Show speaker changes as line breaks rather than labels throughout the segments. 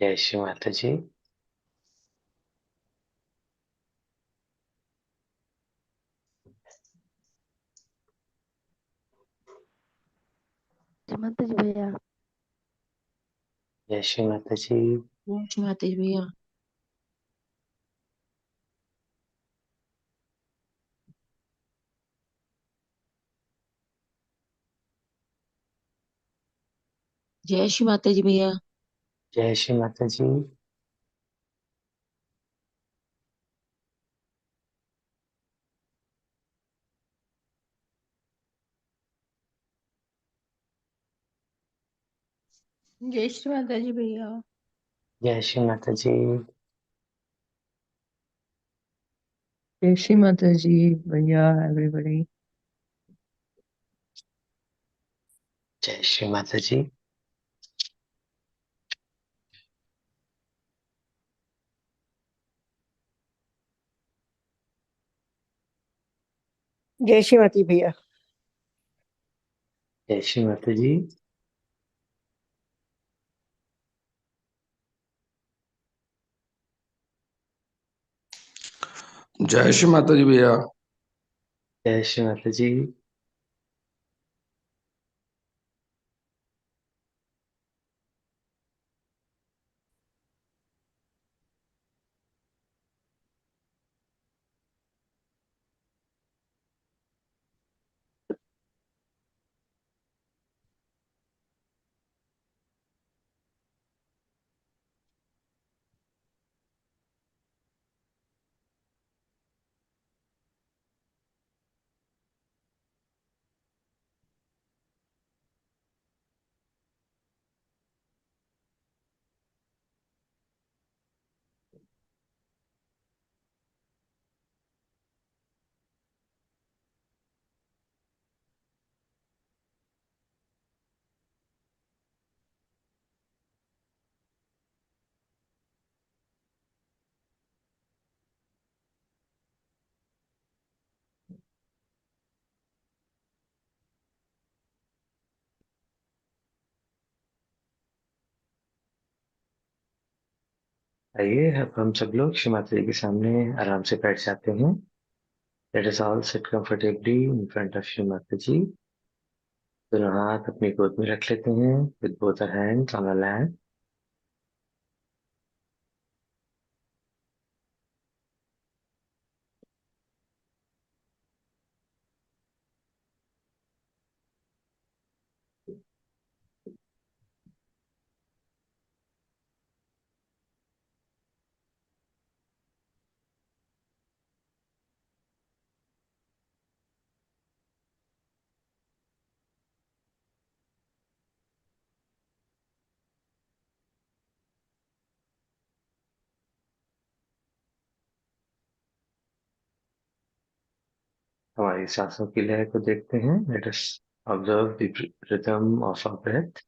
जय श्री माता जी।
माता जी भैया।
जय श्री माता जी।
जय श्री माता जी भैया। जय श्री माता जी भैया।
जय श्री माता जी।
जय श्री माता जी भैया।
जय श्री माता जी।
जय श्री माता जी भैया एवरीबॉडी।
जय श्री माता जी।
जय श्री माता जी भैया।
जय श्री माता जी।
जय श्री माता जी भैया।
जय श्री माता जी। आइए अब हम सब लोग श्री माता जी के सामने आराम से बैठ जाते हैं। Let us all seat comfortably in front of Shri Mata जी। दोनों हाथ अपनी गोद में रख लेते हैं with both our hands on the lap. हमारी सांसों की लय को देखते हैं। Let us observe the rhythm of our breath.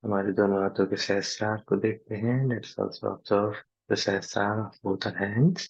हमारे दोनों हाथों के सहस्त्रार को देखते हैं। Let's also observe the sahastrar of both our hands.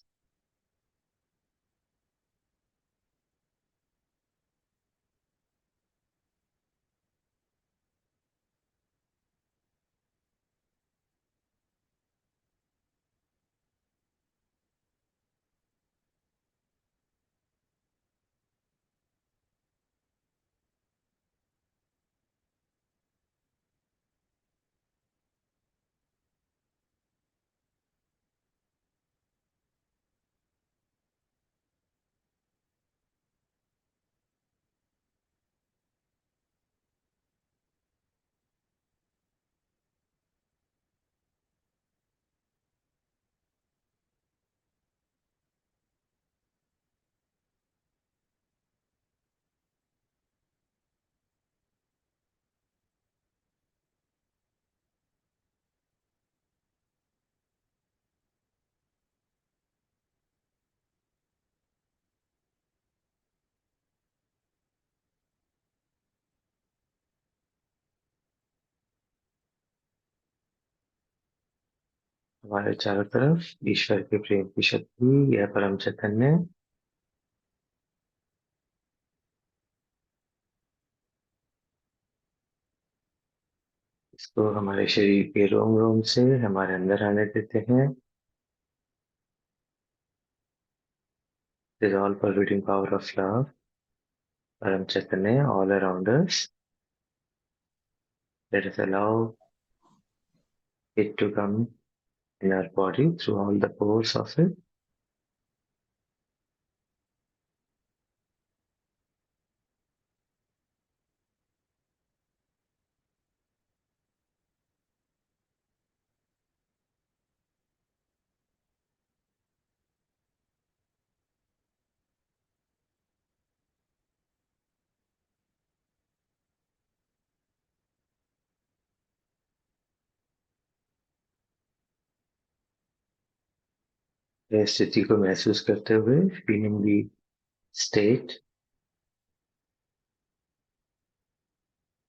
हमारे चारों तरफ ईश्वर के प्रेम की शक्ति यह परम चैतन्य इसको हमारे शरीर के रोम रोम से हमारे अंदर आने देते हैं। This all pervading power of love, Param Chaitanya, all around us. Let us allow it to come in our body through all the pores of it. यह स्थिति को महसूस करते हुए फीलिंग दी स्टेट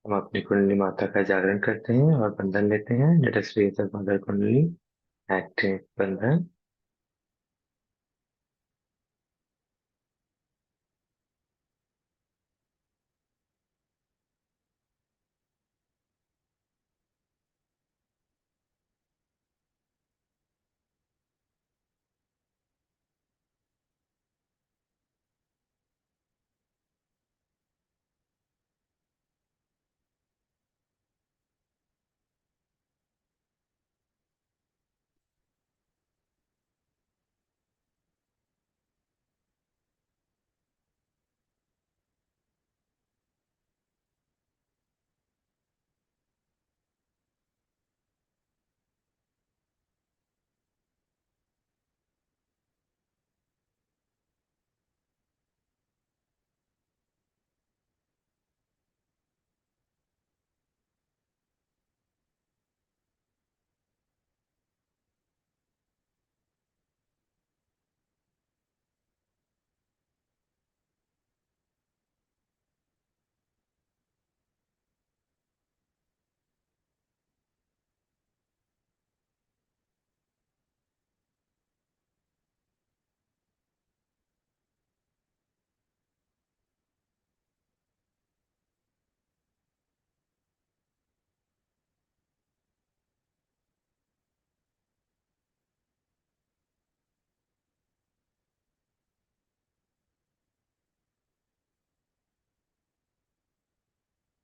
हम अपनी कुंडली माता का जागरण करते हैं और बंधन लेते हैं। Let us raise the mother kundali active bandhan.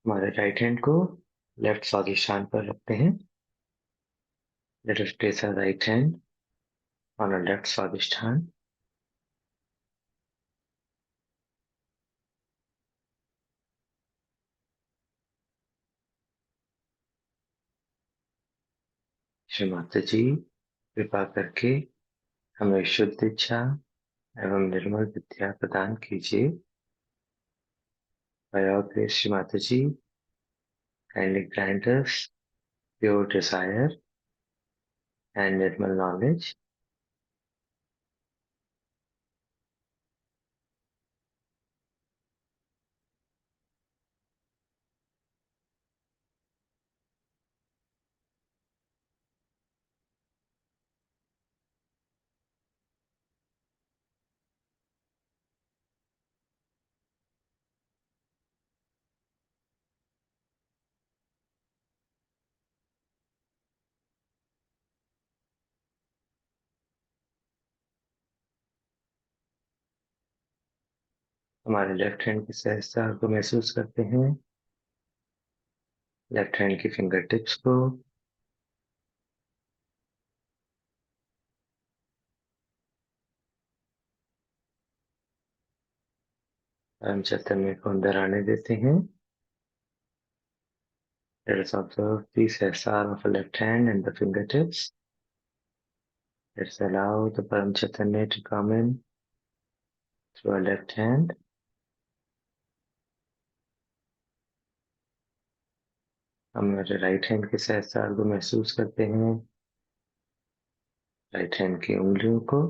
हमारे राइट हैंड को लेफ्ट स्वादिष्ठान पर रखते हैं। Let us place our right hand on a left swadishthan. Shri Mata ji कृपा करके हमें शुद्ध इच्छा एवं निर्मल विद्या प्रदान कीजिए। By all grace, Shri Mataji, kindly grant us pure desire and Nirmal knowledge. हमारे लेफ्ट हैंड की सहजता को महसूस करते हैं। लेफ्ट हैंड की फिंगर टिप्स को परम चैतन्य को अंदर आने देते हैं। Let us observe the सहजता of the left hand and the fingertips. Let's allow the Param Chaitanya to come in through our left hand. हमारे राइट हैंड की सहजता को महसूस करते हैं। राइट हैंड की उंगलियों को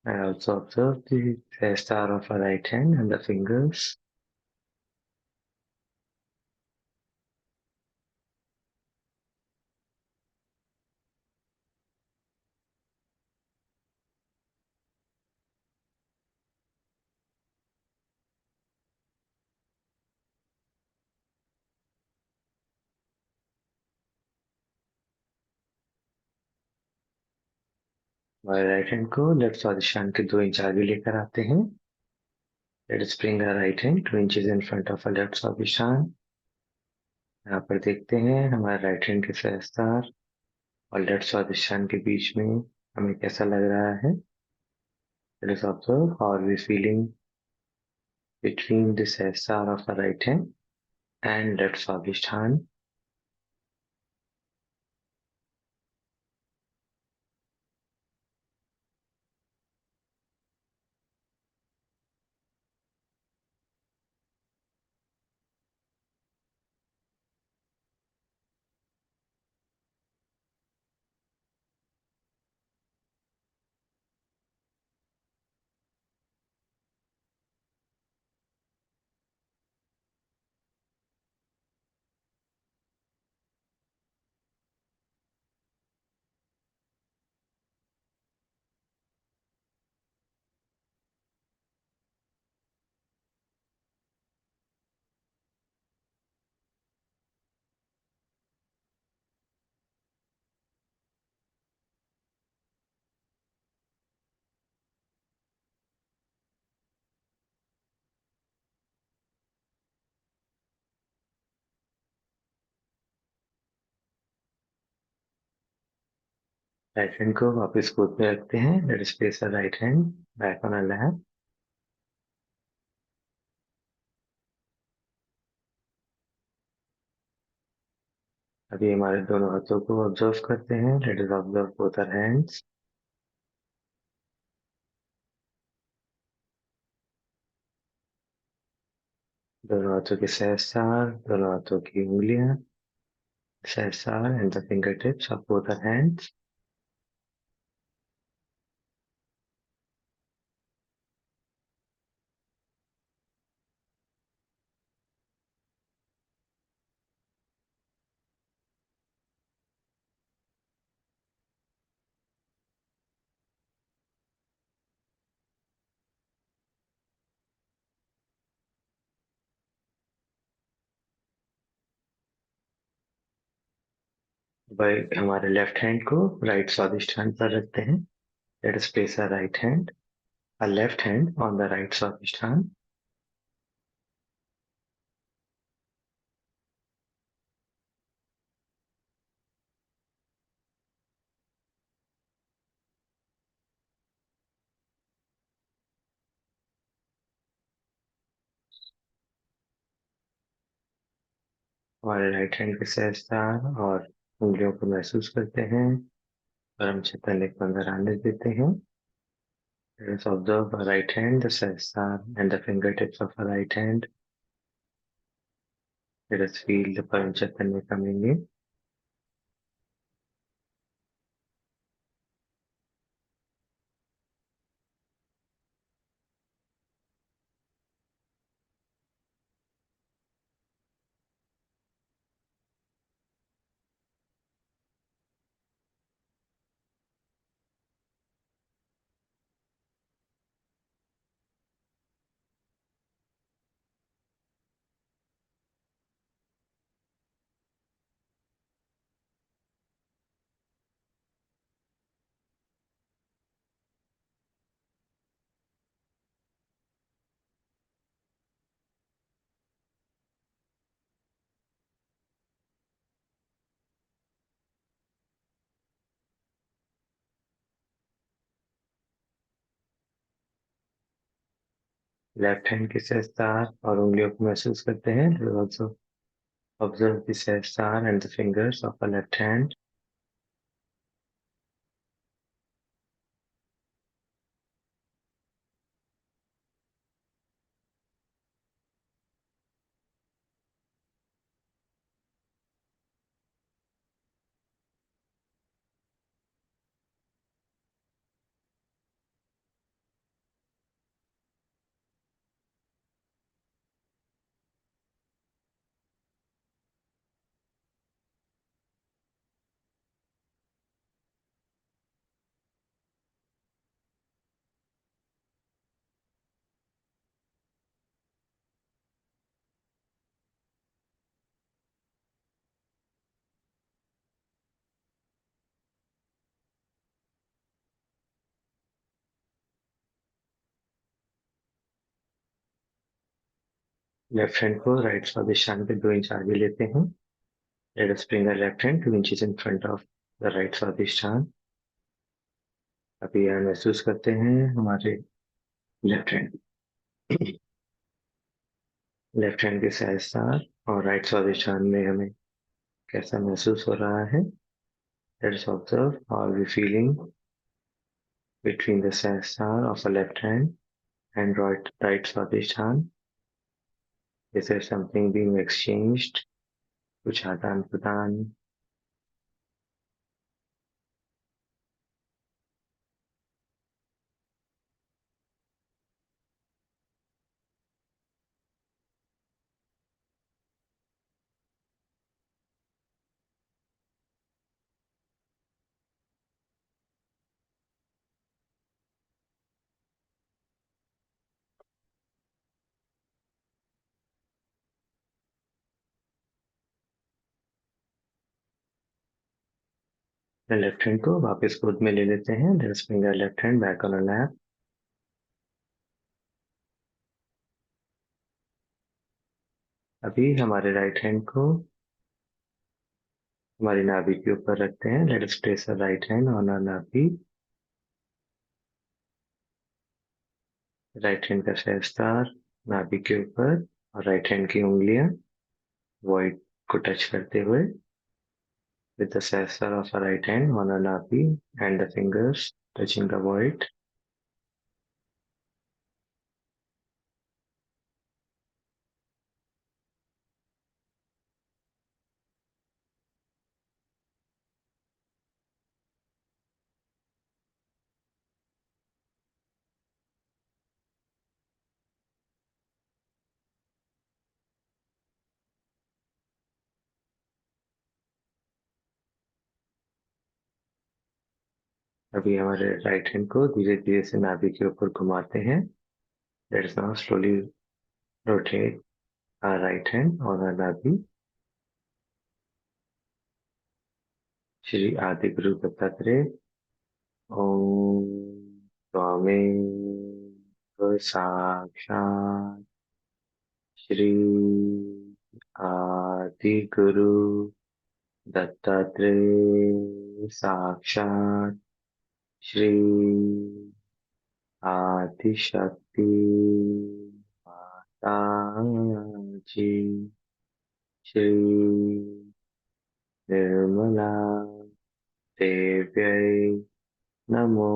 and also observe the star of our right hand and the fingers. हमारे राइट हैंड को लेफ्ट स्वादिष्टान के 2 इंच आगे लेकर आते हैं. Let us bring our right hand 2 inches in front of our left Swadhisthan. यहाँ पर देखते हैं हमारे राइट हैंड के सहस्त्रार और लेफ्ट स्वादिष्टान के बीच में हमें कैसा लग रहा है. Let us observe how are we feeling between the sahastrar of the right hand and left swadishthan. Right hand को वापस गोद में रखते हैं. Let us place our right hand back on our lap. अभी हमारे दोनों हाथों को ऑब्जर्व करते हैं. Let us observe both our hands. दोनों हाथों के सहस्त्रार, दोनों हाथों की उंगलियां, sahastrar and the fingertips of both our hands. भाई हमारे लेफ्ट हैंड को राइट स्वादिष्ठान पर रखते हैं. Let us place our right hand, our left hand on the right Swadhisthan. हमारे राइट हैंड के सहस्त्रार और उंगलियों को महसूस करते हैं. परम चैतन्य को अंदर आने देते हैं. Let us observe our right hand, the sahasrara and the fingertips of our right hand. Let us feel the Param Chaitanya coming in. Left hand के सहस्त्रार और उंगलियों को महसूस करते हैं. Let us also observe the sahasrara and the fingers of our left hand. Left hand को right स्वादिष्ठान पे 2 इंच आगे लेते हैं. Let us bring the left hand 2 inches in front of the right swadishthan. अभी यह महसूस करते हैं हमारे लेफ्ट हैंड. लेफ्ट हैंड के सहस्त्रार और राइट स्वादिष्ठान में हमें कैसा महसूस हो रहा है. Let's observe how we feeling between the sahasrara of a left hand and right swadhisthana. Is there something being exchanged? कुछ आदान प्रदान. लेफ्ट हैंड को वापस गोद में ले लेते हैं. Let's bring the left hand back on lap. अभी हमारे राइट हैंड को हमारी नाभि के ऊपर रखते हैं. Let us place the right hand on our nabhi. Right hand का सहस्त्रार नाभि के ऊपर और राइट हैंड की उंगलियां वॉइड को टच करते हुए. With the sensor of a right hand on a nappy and the fingers touching the void. अभी हमारे राइट हैंड को धीरे धीरे से नाभि के ऊपर घुमाते हैं. Let's now slowly rotate our right hand on our नाभि. श्री आदि गुरु दत्तात्रेय ओम त्वमेव साक्षात् श्री आदि गुरु दत्तात्रेय साक्षात् श्री आदिशक्ति माता जी श्री निर्मला देव्यै नमो.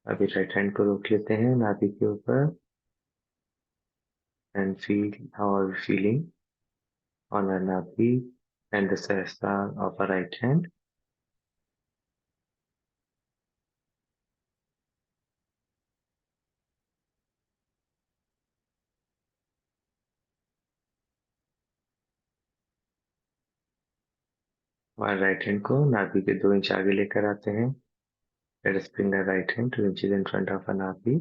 अभी राइट हैंड को रोक लेते हैं नाभि के ऊपर and feel how are feeling on our nabhi and the sahastrar of our right hand. हमारे राइट हैंड को नाभि के 2 इंच आगे लेकर आते हैं. Let us bring the right hand 2 inches in front of our nabhi.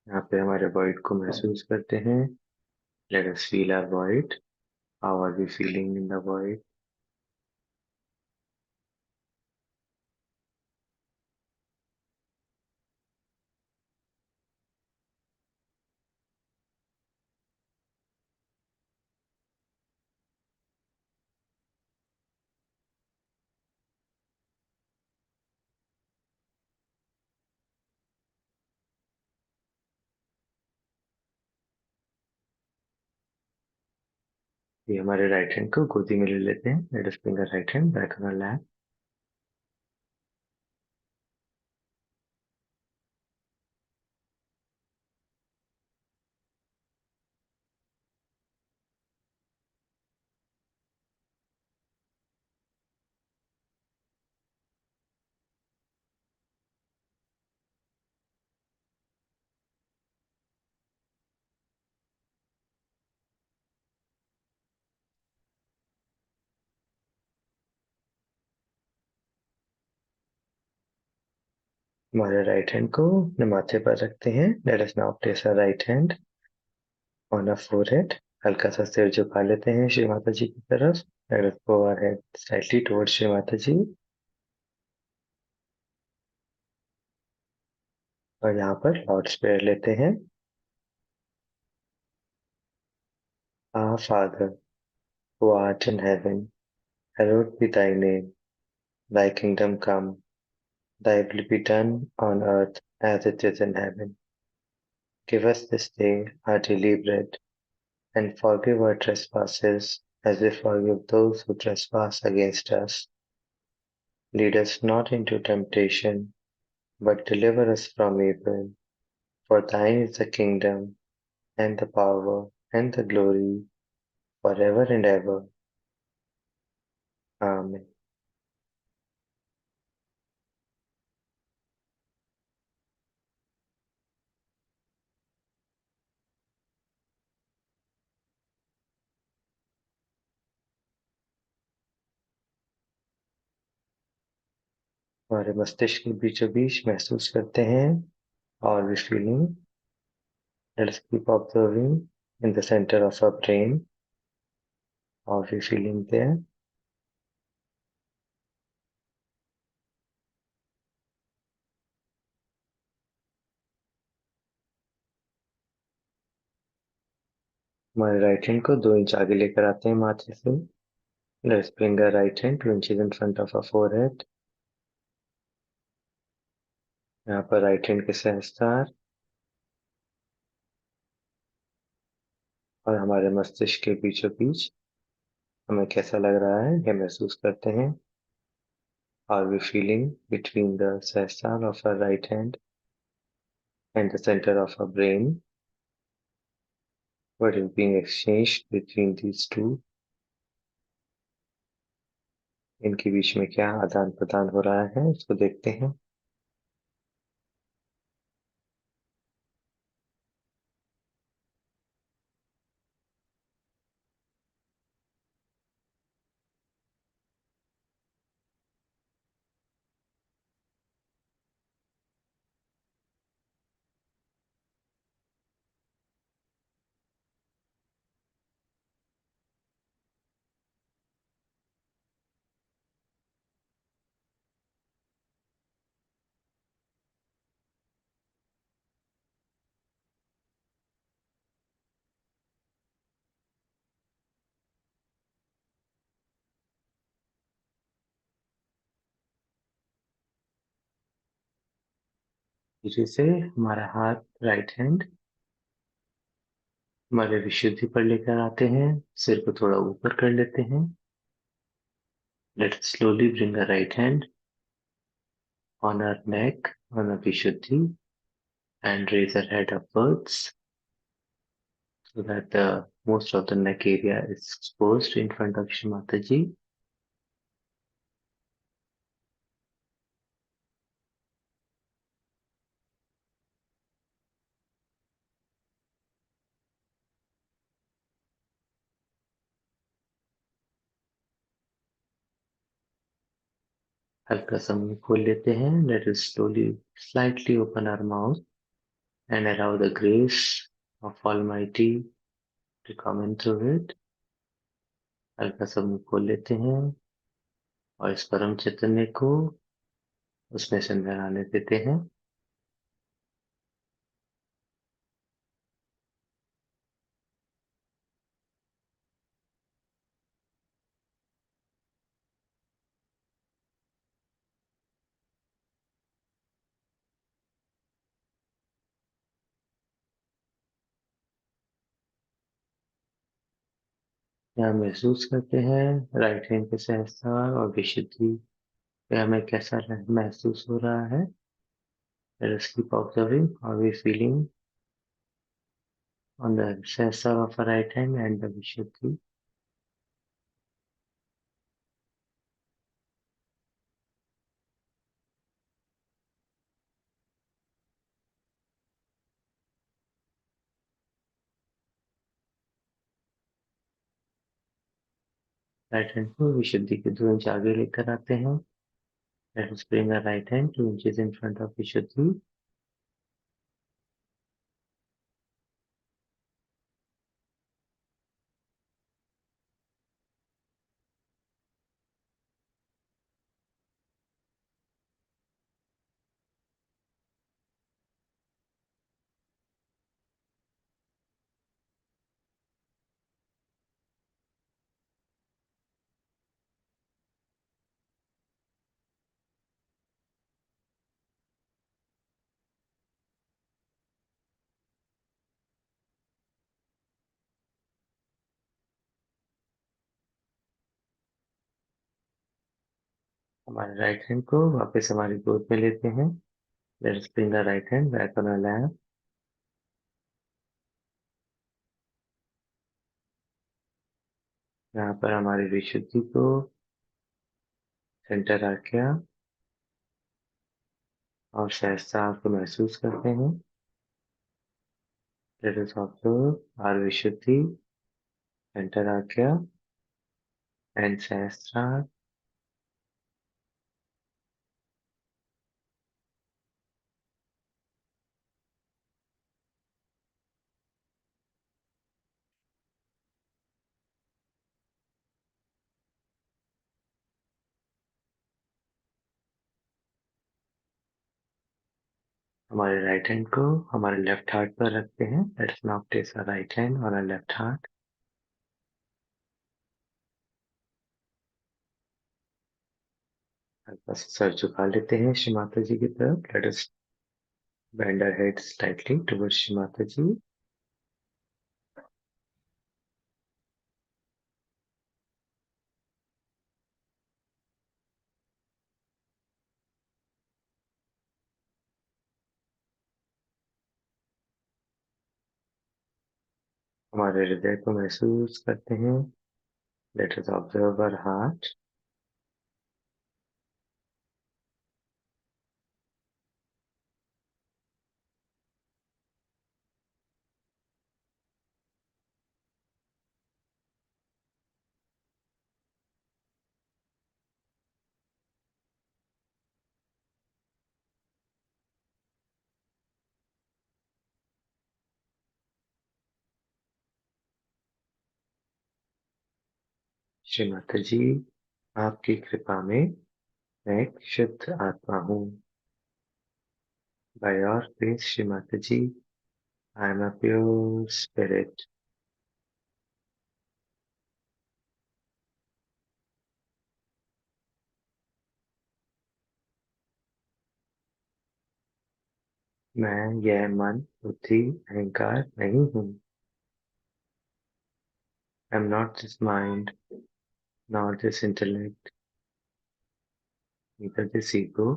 यहाँ पे हमारे void को महसूस करते हैं. Let us feel our void. How are we feeling in the void? ये हमारे राइट हैंड को गोदी में ले लेते हैं. Let us bring the right hand back on our lap. हमारे राइट हैंड को अपने माथे पर रखते हैं। Let us now place our right hand on a forehead. हल्का सा सिर झुका लेते हैं श्री माता जी की तरफ। Let us go our head slightly towards Shri Mata ji. और यहाँ पर लॉर्ड्स प्रेयर लेते हैं। Our Father, who art in heaven, hallowed be thy name. Thy kingdom come, thy will be done on earth as it is in heaven. Give us this day our daily bread, and forgive our trespasses as we forgive those who trespass against us. Lead us not into temptation, but deliver us from evil. For thine is the kingdom, and the power, and the glory, forever and ever. Amen. हमारे मस्तिष्क के बीचों बीच महसूस करते हैं और we feeling. Let us keep observing in the center of our brain how we feeling there. हमारे right hand को 2 इंच आगे लेकर आते हैं माथे से। Let's bring our right hand 2 inches in front of our forehead. यहाँ पर राइट हैंड के सहस्त्रार और हमारे मस्तिष्क के बीचों बीच हमें कैसा लग रहा है यह महसूस करते हैं। Are we feeling between the sahasrara of our right hand and the center of our brain? What is being exchanged between these two? इनके बीच में क्या आदान प्रदान हो रहा है उसको देखते हैं। धीरे से हमारा हाथ राइट हैंड हमारे विशुद्धि पर लेकर आते हैं। सिर को थोड़ा ऊपर कर लेते हैं। Let's slowly bring our right hand on our neck, on our Vishuddhi, and raise our head upwards so that the most of the neck area is exposed in front of Shri Mataji. हल्का सा मुंह खोल लेते हैं। Let us slowly, slightly open our mouth and allow the grace of Almighty to come in through it. हल्का सा मुंह खोल लेते हैं और इस परम चैतन्य को उसमें से अंदर आने देते हैं। यहाँ महसूस करते हैं राइट हैंड के सहस्त्रार और विशुद्धि पे हमें कैसा महसूस हो रहा है। Let us keep observing how we feeling on the sensor of our right hand and the Vishuddhi. Right hand को विशुद्धि के 2 इंच आगे लेकर आते हैं। Let us bring our right hand 2 inches in front of Vishuddhi. हमारे right hand को वापस हमारी गोद में लेते हैं. Let us bring the right hand back on our lap. यहाँ पर हमारी विशुद्धि को सेंटर रखा और सहजता को महसूस करते हैं. Let us observe our vishuddhi, centre रखा एंड सहजता. हमारे राइट हैंड को हमारे लेफ्ट हार्ट पर रखते हैं. Let's now place our right hand on our left heart. हल्का सा सर झुका लेते हैं श्री माता जी की तरफ. Let us bend our head slightly towards Shri Mata ji. हमारे हृदय को महसूस करते हैं. Let us observe our heart. Shri Mata ji, आपकी कृपा में मैं एक शुद्ध आत्मा हूँ. By your grace Shri Mata ji, I am a pure spirit. मैं यह मन, बुद्धि, अहंकार नहीं हूँ. I am not this mind, not this intellect, neither this ego.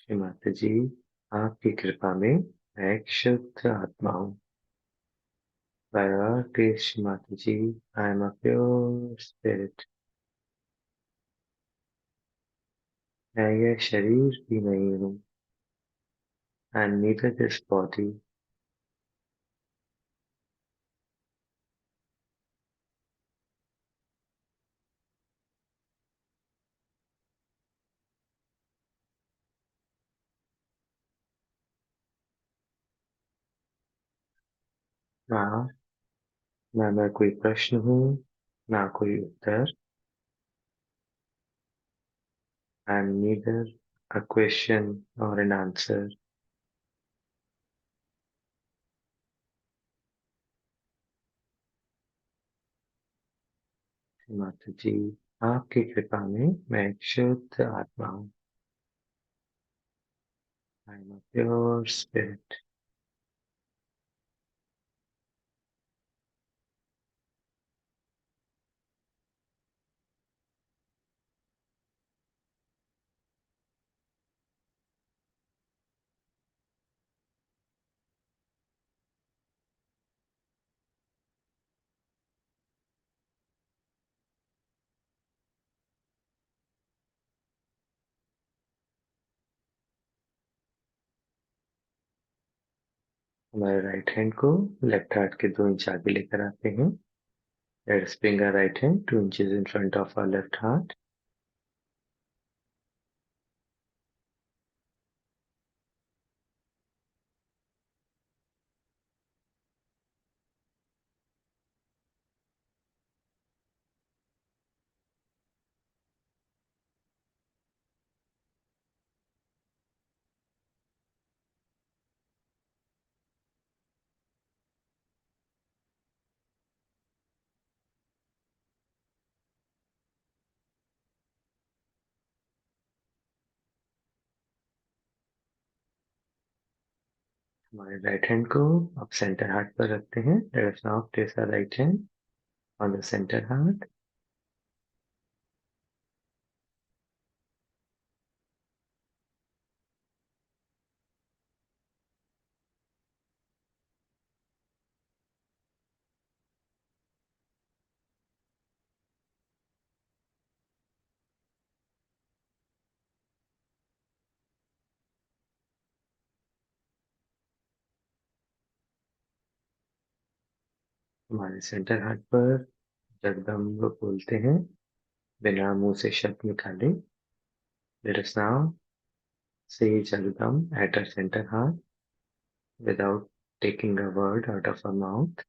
Shri Mata ji, आपकी कृपा में मैं एक शुद्ध आत्मा हूँ. By your grace Shri Mata ji, I am a pure spirit. मैं यह शरीर भी नहीं हूँ. I am neither this body. ना ना मैं कोई प्रश्न हूँ, ना कोई उत्तर. I am neither a question और एन आंसर. माता जी, आपकी कृपा में मैं एक शुद्ध आत्मा हूँ. I am a pure spirit. हमारे राइट हैंड को लेफ्ट हार्ट के 2 इंच आगे लेकर आते हैं. Let's bring our right hand 2 inches in front of our left heart. हमारे राइट हैंड को अब सेंटर हार्ट पर रखते हैं। Let us now place our right hand on the centre heart. हमारे सेंटर हार्ट पर जगदम बोलते हैं बिना मुंह से शब्द निकाले। Let us now say Jagdam at our center heart without taking a word out of our mouth.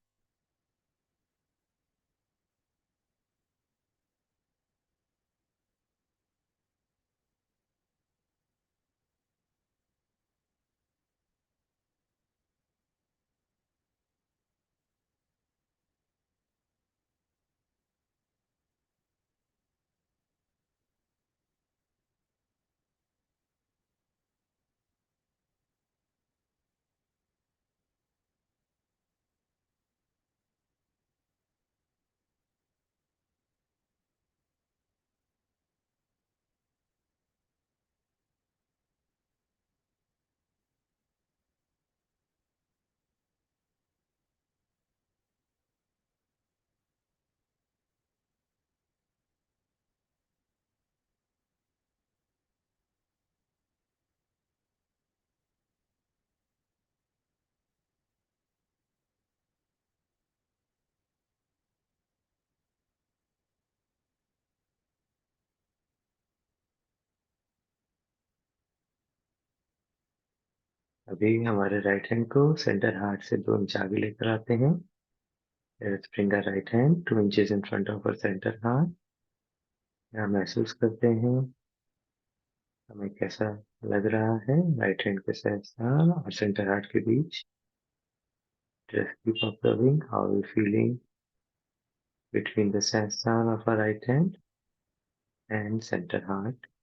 अभी हमारे राइट हैंड को सेंटर हार्ट से 2 इंच आगे लेकर आते हैं। Let's bring our right hand 2 inches in front of our center heart। यहाँ महसूस करते हैं हमें कैसा लग रहा है राइट हैंड के सहस्त्रार और सेंटर हार्ट के बीच। Just keep observing how we feeling between the sahasrara of our right hand and center heart।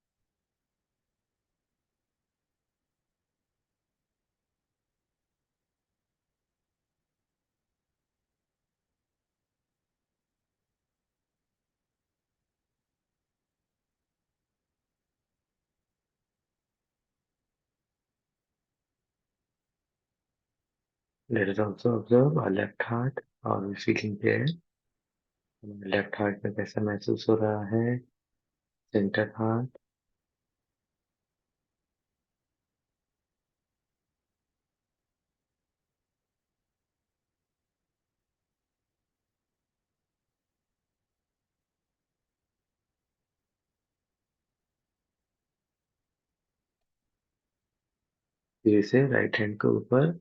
Let us also observe our left heart how we feeling there। Left heart में कैसा महसूस हो रहा है centre heart. धीरे से right hand को ऊपर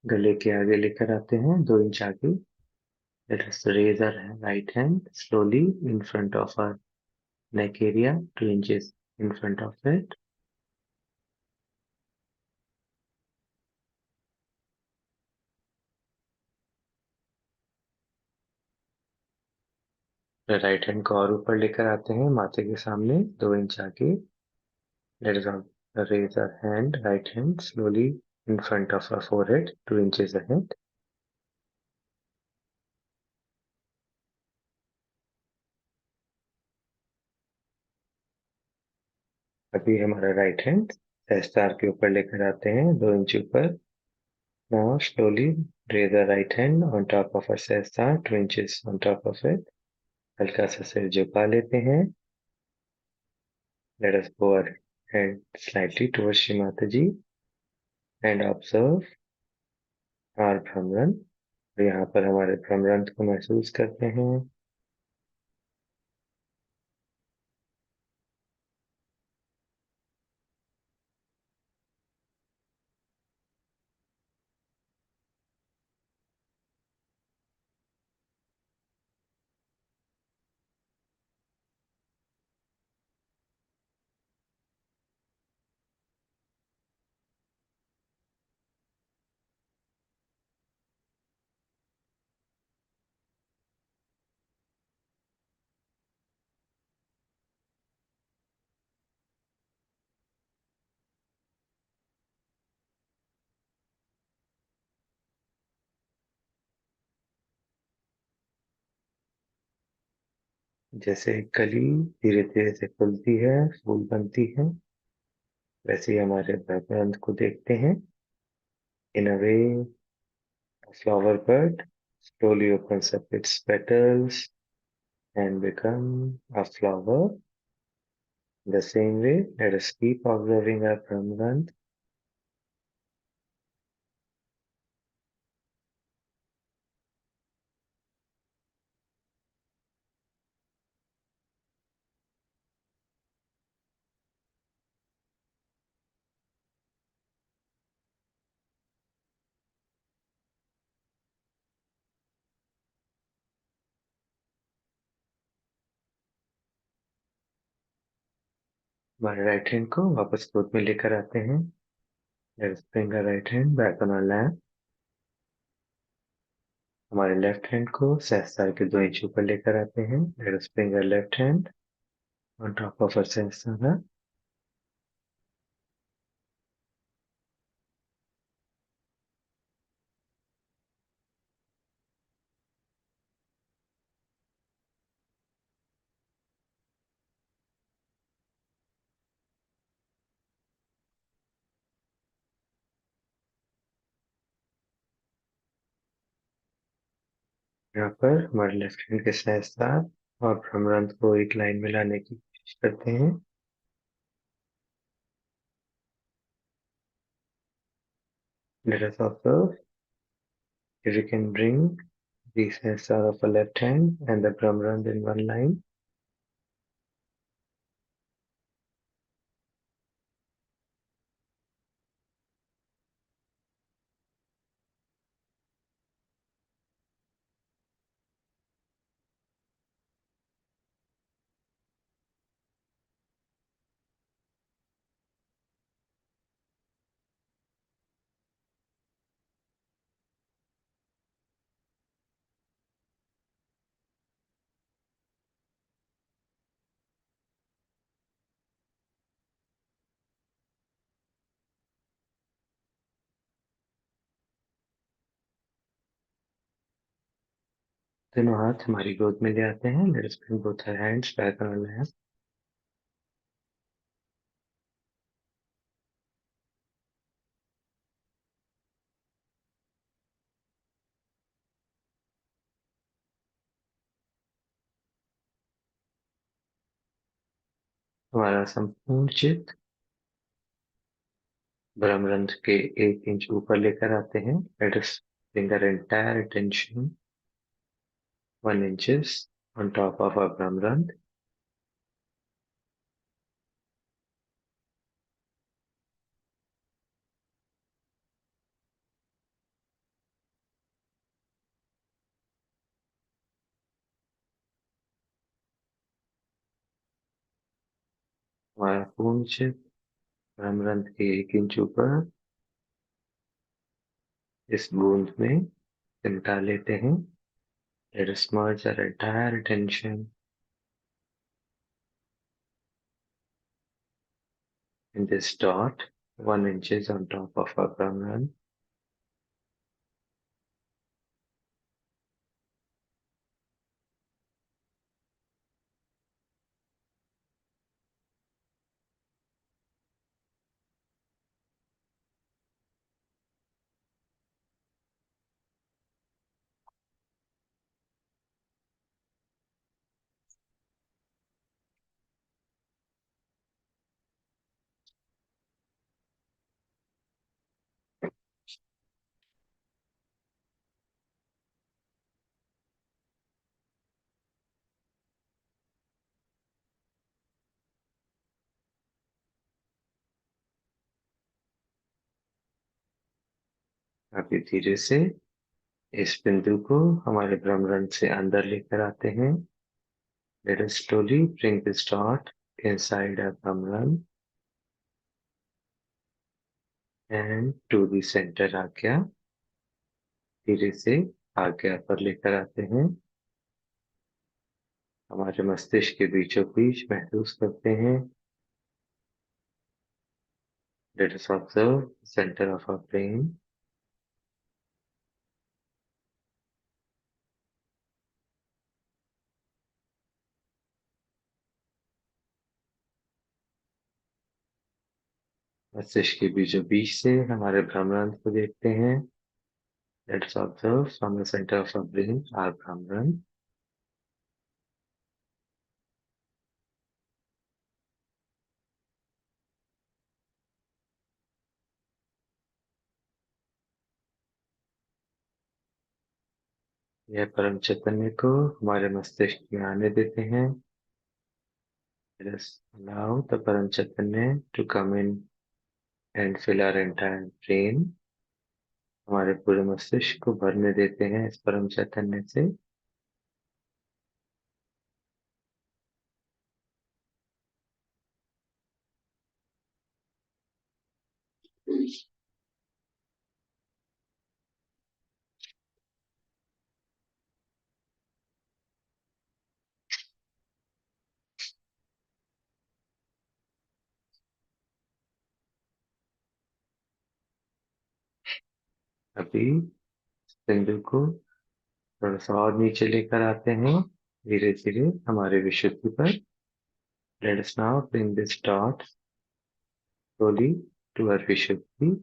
गले के आगे लेकर आते हैं 2 इंच आगे। Let us raise our right hand slowly in front of our neck area 2 inches in front of it. Right hand को और ऊपर लेकर आते हैं माथे के सामने 2 इंच आगे। Let us raise our hand right hand slowly in front of our forehead 2 inches ahead. अभी हमारा राइट हैंड सहस्त्रार के ऊपर लेकर आते हैं 2 इंच ऊपर। Now slowly raise the right hand on top of our sesame, 2 inches on top of it। हल्का सा सिर झुका लेते हैं। Let us bow our head slightly towards Shri Mataji and observe our भ्रमरण। यहाँ पर हमारे भ्रमरण को महसूस करते हैं। जैसे एक कली धीरे धीरे से खुलती है, फूल बनती है, वैसे ही हमारे बैकग्राउंड को देखते हैं। इन अ वे, a flower bud slowly opens up its petals and become a flower. The same way, let us keep observing our Brahman. हमारे राइट हैंड को वापस गोद में लेकर आते हैं। Let us bring our right hand back on our lap. हमारे left hand को सहस्त्रार के 2 इंच ऊपर लेकर आते हैं। Let us bring our left hand on top of our सहस्त्रार। यहाँ पर हमारे लेफ्ट हैंड के सहस्त्रार और भ्रमरंध्र को एक लाइन में लाने की कोशिश करते हैं। Let us observe if we can bring the sensor of a left hand and the Brahman in one line. दोनों हाथ हमारी गोद में ले आते हैं। Let us bring both our hands back on our lap. हमारा संपूर्ण चित्त ब्रह्मरंध्र के 1 इंच ऊपर लेकर आते हैं। Let us bring our entire attention 1 inches on top of our Brahmarandh. हमारा पूर्ण चित्त ब्रह्मरंध्र के 1 इंच ऊपर इस बूंद में सिमटा लेते हैं। Let us merge our entire attention in this dot 1 inches on top of our Brahmarandh. अभी धीरे से इस बिंदु को हमारे भ्रमरंध्र से अंदर लेकर आते हैं। Let us slowly bring this dot inside our भ्रमरंध्र and to the center आज्ञा। धीरे से आज्ञा पर लेकर आते हैं। हमारे मस्तिष्क के बीचों बीच महसूस करते हैं। Let us observe the center of our brain. मस्तिष्क के बीचों बीच से हमारे भ्रमरण को देखते हैं। Let's observe from the centre of our brain our bhramaran. यह परम चैतन्य को हमारे मस्तिष्क में आने देते हैं। Let us allow the Param Chaitanya to come in and fill our entire brain. हमारे पूरे मस्तिष्क को भरने देते हैं इस परम चैतन्य से। अभी बिंदु को थोड़ा सा और नीचे लेकर आते हैं धीरे धीरे हमारे विशुद्धि पर। Let us now bring this dot slowly to our विशुद्धि।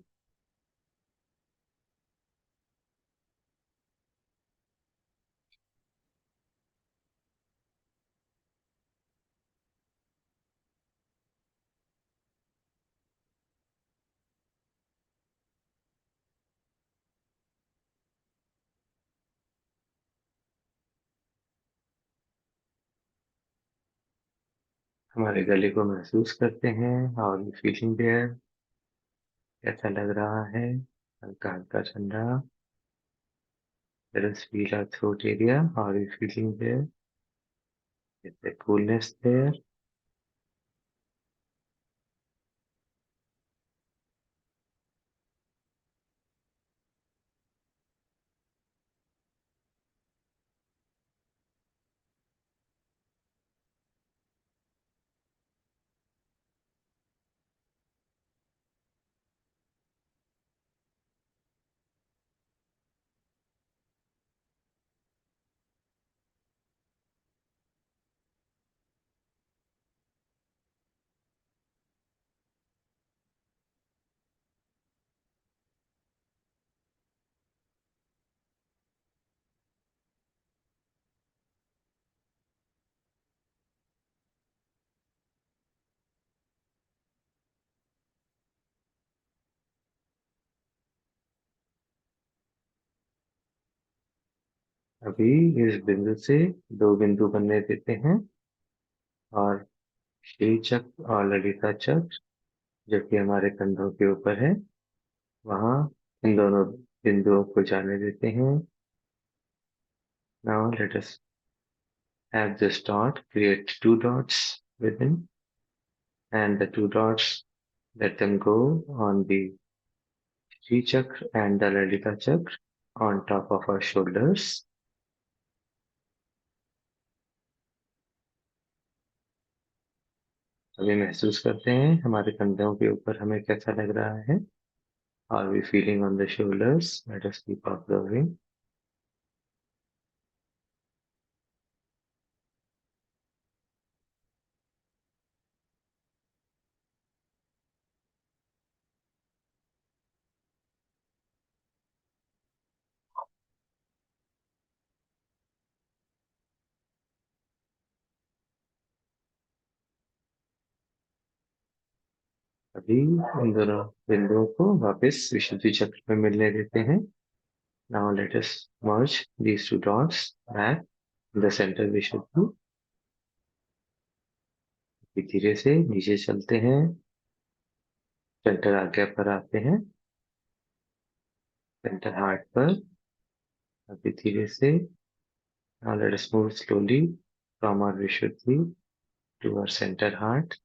हमारे गले को महसूस करते हैं और फीलिंग देयर। कैसा लग रहा है? हल्का हल्का ठंडा। Let us feel our throat area. How are you feeling there? Is there coolness there? अभी इस बिंदु से दो बिंदु बनने देते हैं और श्री चक्र और ललिता चक्र जो कि हमारे कंधों के ऊपर है वहां इन दोनों बिंदुओं को जाने देते हैं। Now let us have this dot create two dots within, and the two dots let them go on the Sri Chakra and the Lalita Chakra on top of our shoulders. अभी महसूस करते हैं हमारे कंधों के ऊपर हमें कैसा लग रहा है। Are we feeling on the shoulders? Let us keep observing. अभी इन दोनों बिंदुओं को वापस विशुद्धि चक्र में मिलने देते हैं। Now let us merge these two dots back in the center विशुद्धि। धीरे से नीचे चलते हैं, सेंटर आज्ञा पर आते हैं, सेंटर हार्ट पर। अभी धीरे से now let us move slowly from our Vishuddhi to our center heart.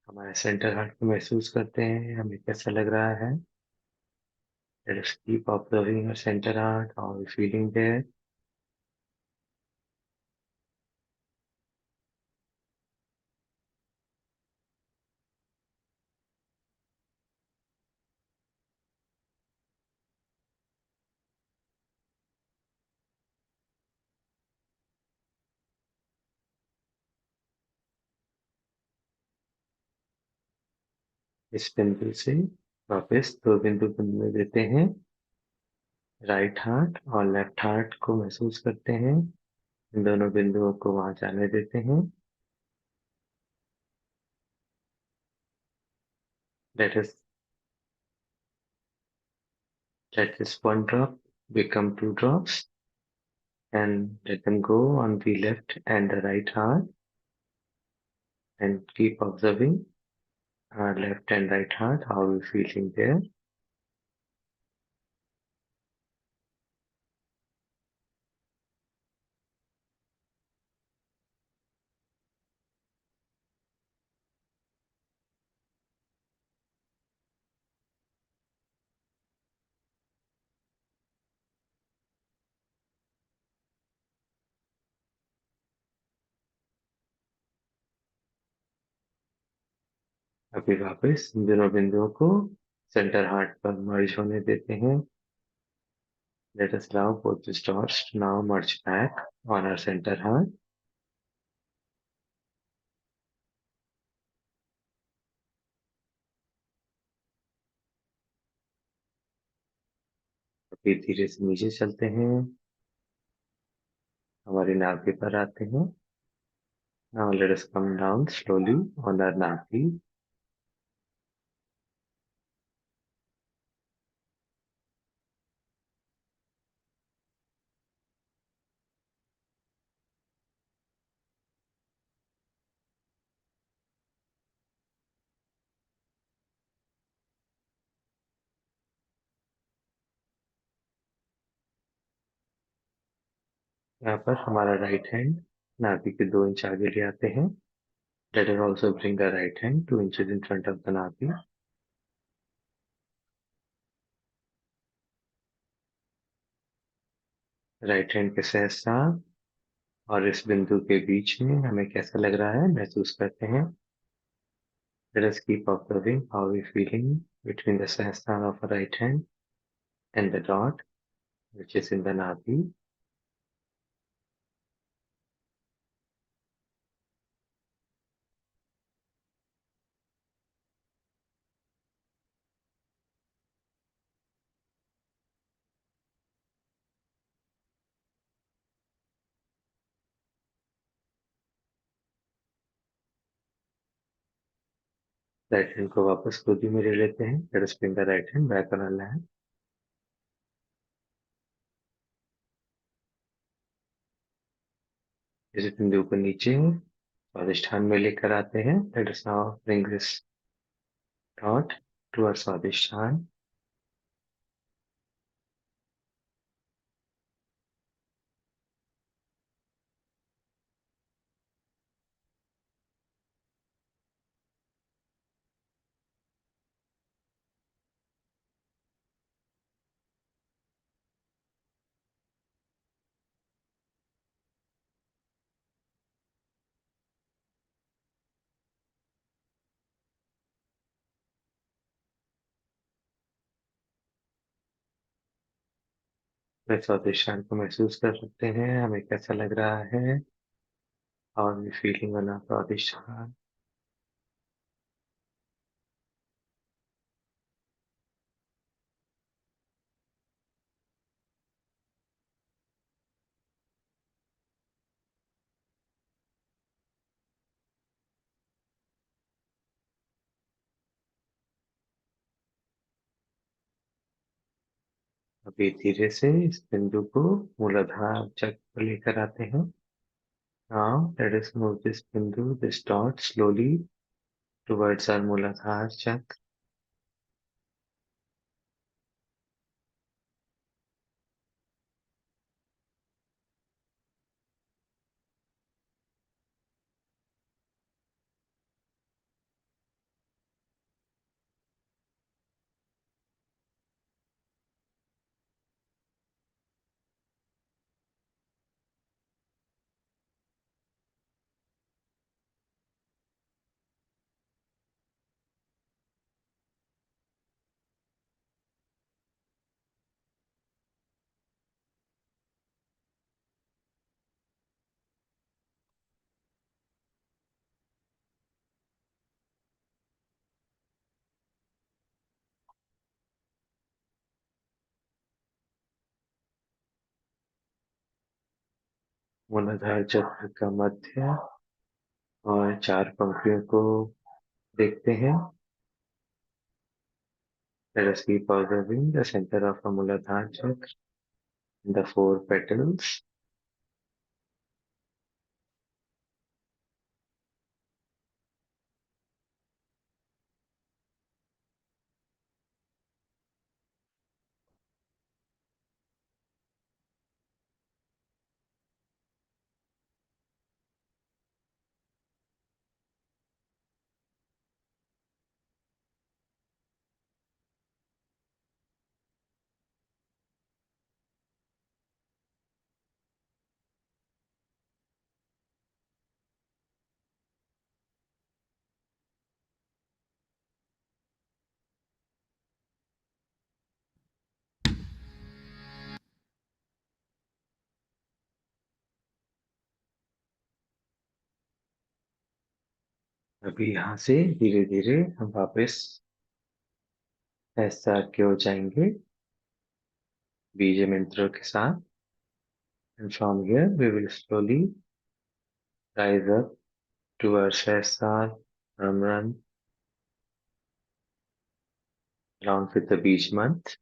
हमारे सेंटर हार्ट को महसूस करते हैं, हमें कैसा लग रहा है। Let us keep observing our center heart, how we feeling there. इस बिंदु से वापस दो बिंदु बनने देते हैं। राइट हार्ट और लेफ्ट हार्ट को महसूस करते हैं, इन दोनों बिंदुओं को वहां जाने देते हैं। Let us let this one drop become two drops and let them go on the left and the right heart, and keep observing our left and right heart, how we feeling there. अभी वापस इन दोनों बिंदुओं को centre heart पर मर्ज होने देते हैं। Let us allow both the stars to now merge back on our center heart. अभी धीरे से नीचे चलते हैं, हमारी नाभि पर आते हैं। Now let us come down slowly on our navi. यहाँ पर हमारा राइट हैंड नाभि के 2 इंच आगे ले आते हैं। Let us also bring the right hand 2 inches in front of the navi. Right hand के सहसा और इस बिंदु के बीच में हमें कैसा लग रहा है महसूस करते हैं। Let us keep observing how we feeling between the sahasrara of our right hand and the dot which is in the navi. Right hand को वापस गोदी में ले लेते हैं। Let us bring the right hand back on our lap. इस बिंदु को नीचे स्वादिष्ठान में लेकर आते हैं। Let us now bring this dot to our स्वादिष्ठान। अपने स्वादिष्ठान को महसूस कर सकते हैं, हमें कैसा लग रहा है। How are we feeling on our स्वादिष्ठान। अभी धीरे से इस बिंदु को मूलाधार चक्र पर लेकर आते हैं। Now let us move this bindu, this dot slowly towards our Muladhara chakra. मूलाधार चक्र का मध्य और 4 पंक्तियों को देखते हैं। Let us keep observing the center of a Muladhara chakra, the 4 petals. अभी यहाँ से धीरे धीरे हम वापस सहस्त्रार की ओर जाएंगे बीज मंत्रों के साथ। And from here we will slowly rise up towards Sahasrar, Ramran, along with the beach month.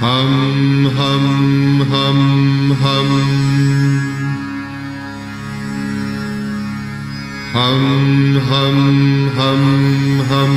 hum hum hum hum hum hum hum hum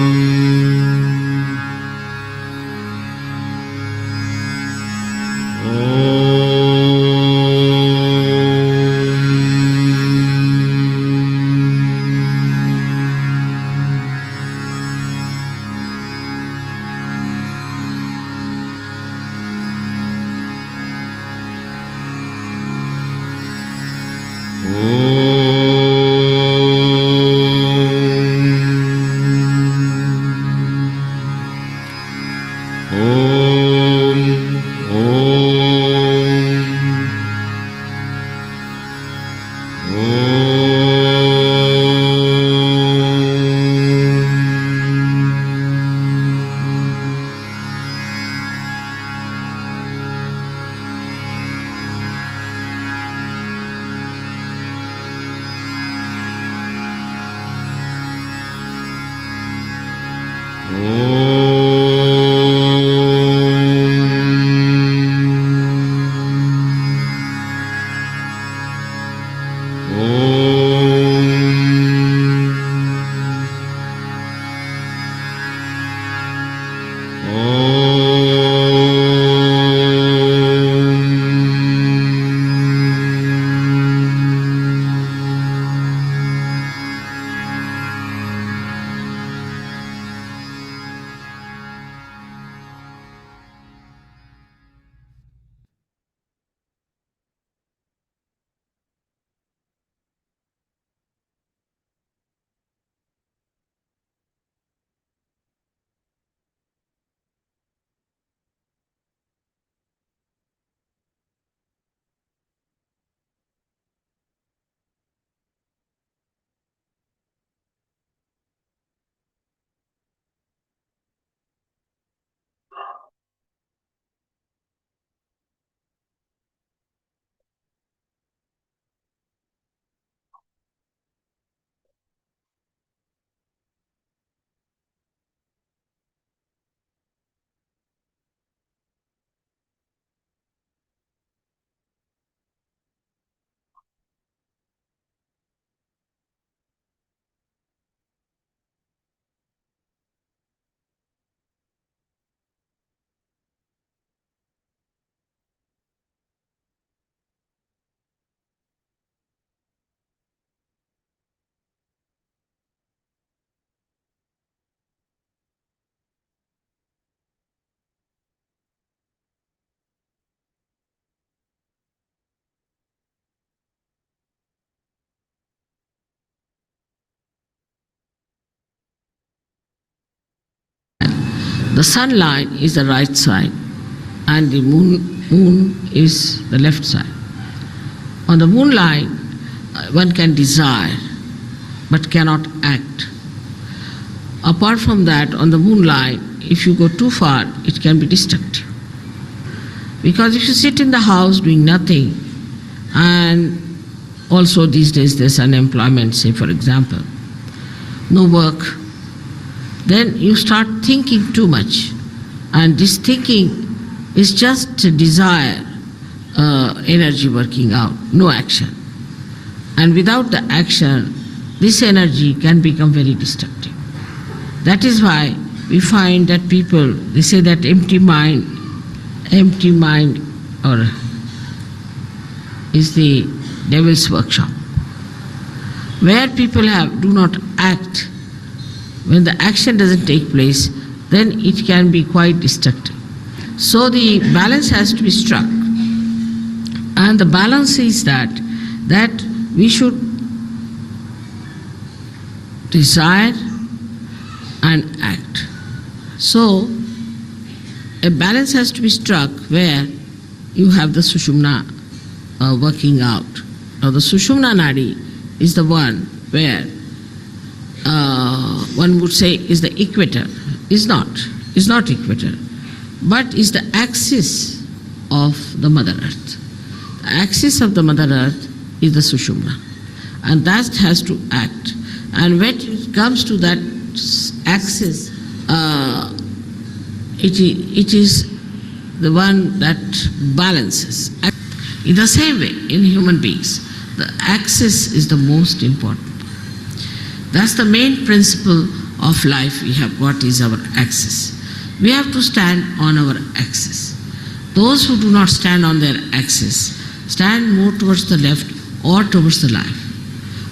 The sun line is the right side and the moon is the left side. On the moon line, one can desire but cannot act. Apart from that, on the moon line, if you go too far, it can be destructive. Because if you sit in the house doing nothing, and also these days there's unemployment, say for example, no work, then you start thinking too much. And this thinking is just a desire, energy working out, no action. And without the action, this energy can become very destructive. That is why we find that people, they say that empty mind or is the devil's workshop. Where people do not act, when the action doesn't take place, then it can be quite destructive. So the balance has to be struck. And the balance is that we should desire and act. So a balance has to be struck where you have the Sushumna working out. Now the Sushumna Nadi is the one where one would say is the equator. Is not equator, but is the axis of the Mother Earth. The axis of the Mother Earth is the Sushumna, and that has to act. And when it comes to that axis, it is the one that balances. In the same way, in human beings, the axis is the most important. That's the main principle of life we have got, is our axis. We have to stand on our axis. Those who do not stand on their axis, stand more towards the left or towards the life,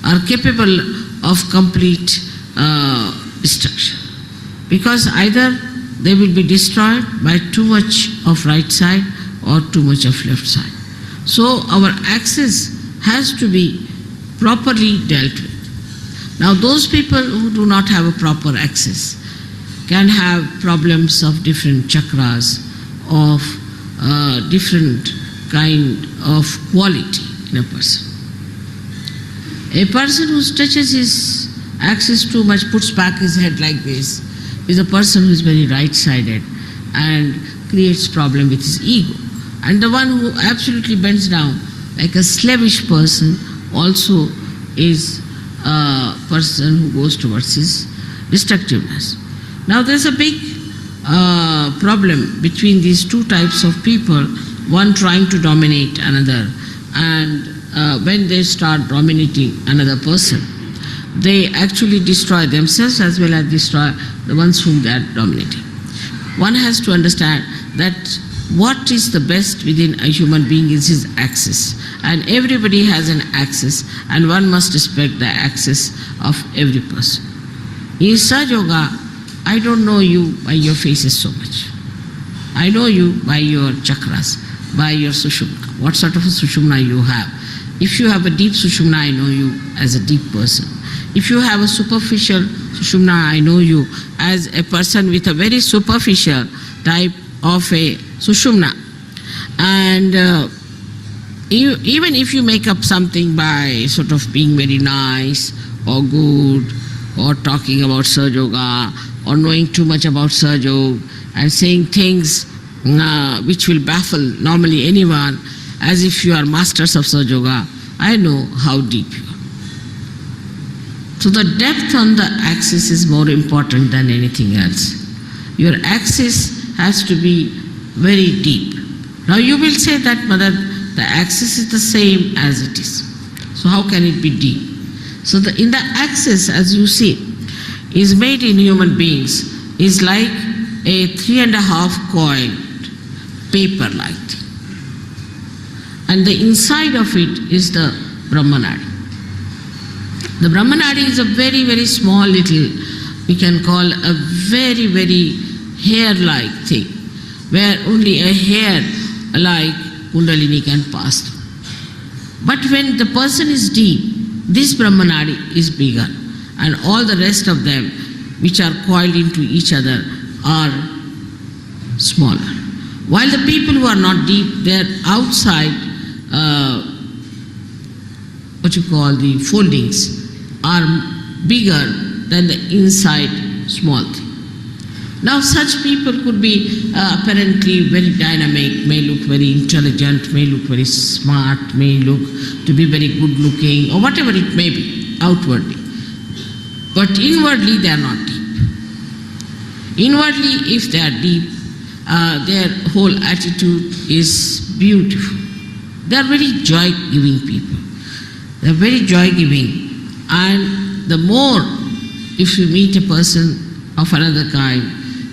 are capable of complete destruction. Because either they will be destroyed by too much of right side or too much of left side. So our axis has to be properly dealt with. Now those people who do not have a proper axis can have problems of different chakras, of different kind of quality in a person. A person who stretches his axis too much, puts back his head like this, is a person who is very right-sided and creates problem with his ego. And the one who absolutely bends down like a slavish person also is a person who goes towards his destructiveness. Now there's a big problem between these two types of people, one trying to dominate another, and when they start dominating another person, they actually destroy themselves as well as destroy the ones whom they are dominating. One has to understand that what is the best within a human being is his axis, and everybody has an axis, and one must respect the axis of every person. In Sahaja Yoga, I don't know you by your faces so much. I know you by your chakras, by your sushumna, what sort of a sushumna you have. If you have a deep sushumna, I know you as a deep person. If you have a superficial sushumna, I know you as a person with a very superficial type of a sushumna. And even if you make up something by sort of being very nice or good, or talking about Sahaja Yoga, or knowing too much about Sahaja Yoga, and saying things which will baffle normally anyone, as if you are masters of Sahaja Yoga, I know how deep you are. So the depth on the axis is more important than anything else. Your axis has to be very deep. Now you will say that, Mother, the axis is the same as it is. So how can it be deep? So in the axis, as you see, is made in human beings, is like a 3.5 coiled paper-like thing. And the inside of it is the Brahmanadi. The Brahmanadi is a very, very small little, we can call a very, very hair-like thing, where only a hair-like Kundalini can pass through. But when the person is deep, this Brahmanadi is bigger, and all the rest of them, which are coiled into each other, are smaller. While the people who are not deep, they are outside, what you call the foldings, are bigger than the inside small thing. Now such people could be apparently very dynamic, may look very intelligent, may look very smart, may look to be very good looking, or whatever it may be, outwardly. But inwardly they are not deep. Inwardly, if they are deep, their whole attitude is beautiful. They are very joy-giving people. They are very joy-giving. And the more, if you meet a person of another kind,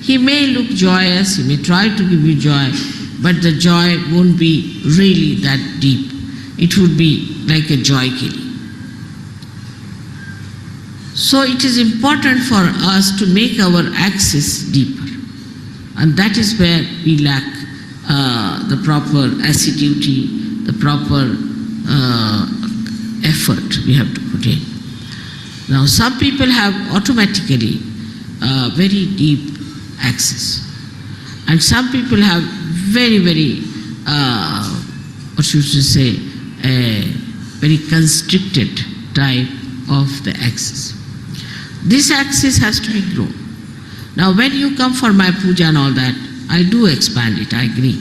he may look joyous, he may try to give you joy, but the joy won't be really that deep. It would be like a joy killing. So it is important for us to make our axis deeper. And that is where we lack the proper assiduity, the proper effort we have to put in. Now some people have automatically very deep axis, and some people have very, very, what should you say, a very constricted type of the axis. This axis has to be grown. Now when you come for my puja and all that, I do expand it, I agree.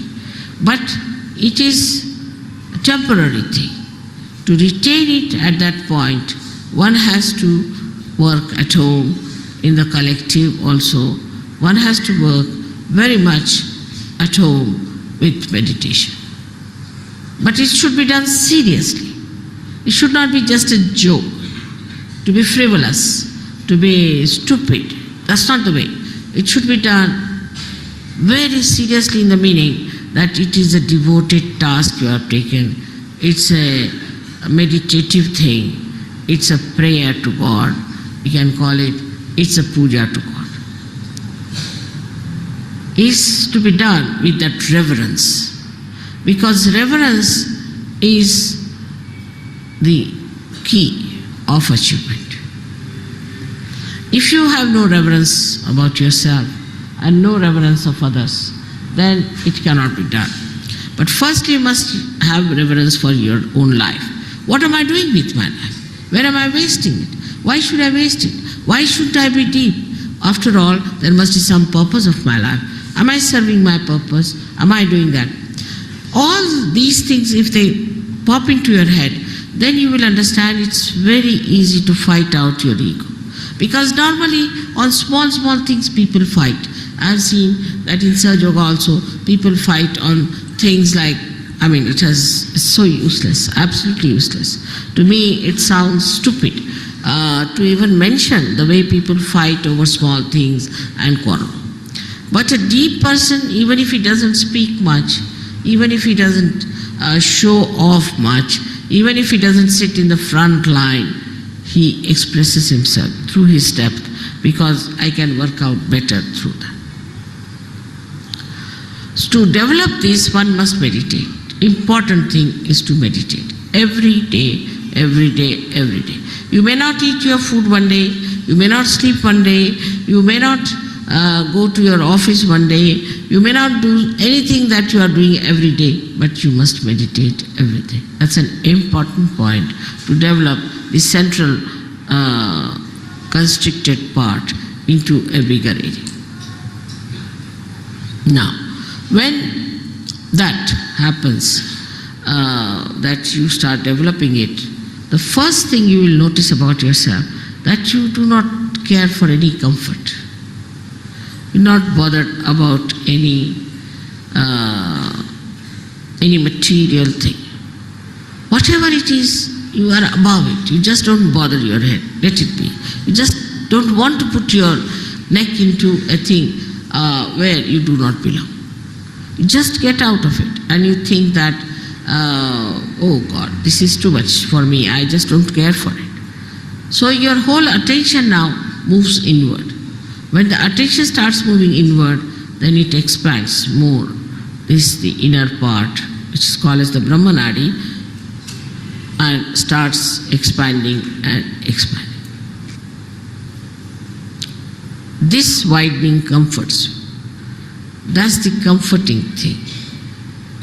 But it is a temporary thing. To retain it at that point, one has to work at home, in the collective also. One has to work very much at home with meditation. But it should be done seriously. It should not be just a joke, to be frivolous, to be stupid. That's not the way. It should be done very seriously, in the meaning that it is a devoted task you have taken. It's a meditative thing. It's a prayer to God. You can call it, it's a puja to God. It's to be done with that reverence. Because reverence is the key of achievement. If you have no reverence about yourself and no reverence of others, then it cannot be done. But first you must have reverence for your own life. What am I doing with my life? Where am I wasting it? Why should I waste it? Why should I be deep? After all, there must be some purpose of my life. Am I serving my purpose? Am I doing that? All these things, if they pop into your head, then you will understand it's very easy to fight out your ego. Because normally on small things people fight. I have seen that in Sahaja Yoga also people fight on things like, it's so useless, absolutely useless. To me it sounds stupid to even mention the way people fight over small things and quarrel. But a deep person, even if he doesn't speak much, even if he doesn't show off much, even if he doesn't sit in the front line, he expresses himself through his depth, because I can work out better through that. So to develop this, one must meditate. Important thing is to meditate. Every day, every day, every day. You may not eat your food one day, you may not sleep one day, you may not go to your office one day, you may not do anything that you are doing every day, but you must meditate every day. That's an important point to develop the central constricted part into a bigger area. Now, when that happens, that you start developing it, the first thing you will notice about yourself, that you do not care for any comfort. You're not bothered about any material thing. Whatever it is, you are above it. You just don't bother your head. Let it be. You just don't want to put your neck into a thing where you do not belong. You just get out of it and you think that, oh God, this is too much for me. I just don't care for it. So your whole attention now moves inward. When the attention starts moving inward, then it expands more. This is the inner part, which is called as the Brahmanadi, and starts expanding and expanding. This widening comforts you. That's the comforting thing.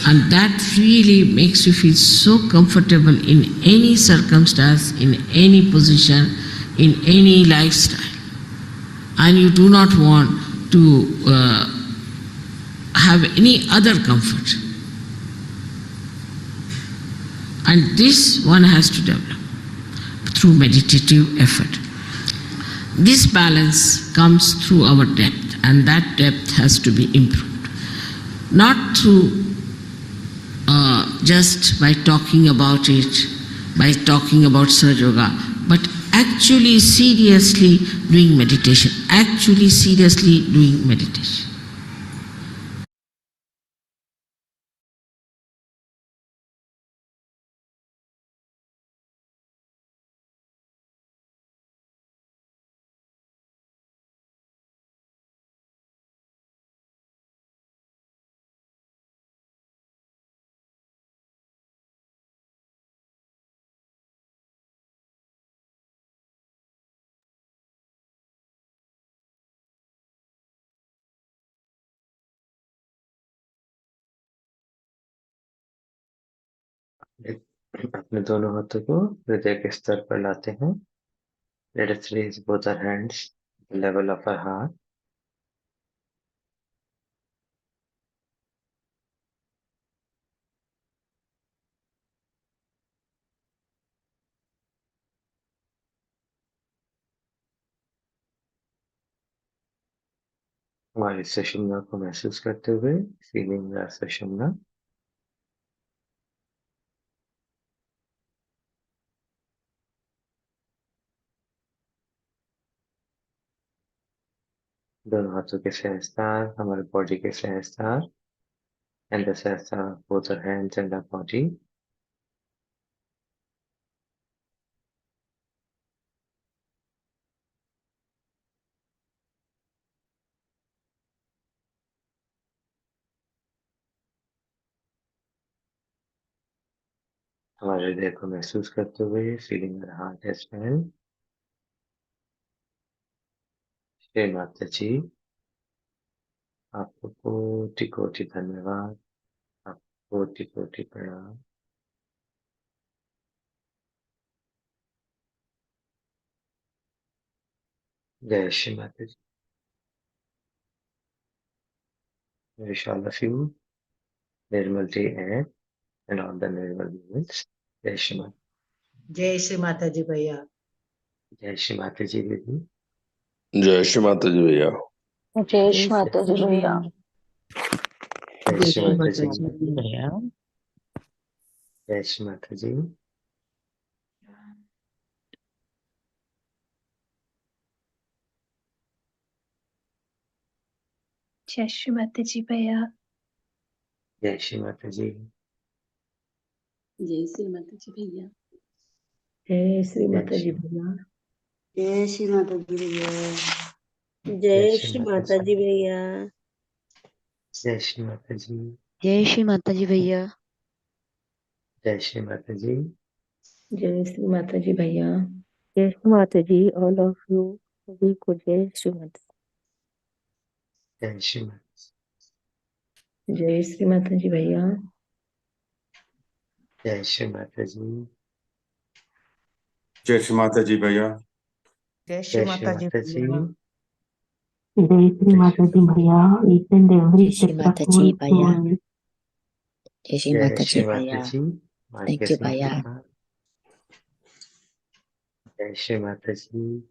And that really makes you feel so comfortable in any circumstance, in any position, in any lifestyle. And you do not want to have any other comfort. And this one has to develop through meditative effort. This balance comes through our depth, and that depth has to be improved. Not through just by talking about it, by talking about Sahaja Yoga, but actually seriously doing meditation. Actually seriously doing meditation.
अपने दोनों हाथों को हृदय के स्तर पर लाते हैं. Let us raise both our hands at the level of our heart. हमारी सुषुम्ना को महसूस करते हुए फीलिंग द सुषुम्ना। दोनों हाथों के सहस्त्रार हमारे बॉडी के सहस्त्रार and the सहस्त्रार both our hands and the body। हमारे हृदय को महसूस करते हुए feeling the heart as well. Shri Mata ji, आपको कोटि कोटि धन्यवाद, आपको कोटि कोटि प्रणाम। जय श्री माता जी। Wish all of you Nirmal day ahead and all the Nirmal moments। जय श्री माता।
जय श्री माता जी भैया।
जय श्री माता जी दीदी।
जय श्री माता जी भैया।
जय श्री माता जी भैया।
जय
जय
श्री
श्री
माता
माता
जी।
जी भैया।
जय श्री माता जी।
जय श्री माता जी भैया।
जय श्री माता जी।
जय श्री माता जी भैया।
जय श्री
जय
माता जी
श्री
भैया।
जय श्री माता जी भैया।
जय
जय
श्री
श्री
माता
माता
जी।
जी भैया।
जय श्री माता जी।
जय श्री माता जी भैया।
जय श्री माता जी।
जय श्री माता जी भैया। जय श्री माता जी ऑल ऑफ यू सभी को जय श्री माता।
जय श्री माता।
जय श्री माता जी भैया।
जय श्री माता जी।
जय श्री माता जी भैया।
जय श्री
जय श्री
माता जी
माता जी।
भैया।
जय श्री
जय
माता
श्री
जी भैया। ईच एंड एवरी
जय श्री
चक्र
माता
फुल
जी भैया।
सोल।
जय श्री
जय
माता जी
श्री माता
भैया।
जी। माँ
थैंक
के
यू
सिंह
भैया।
जय श्री माता जी।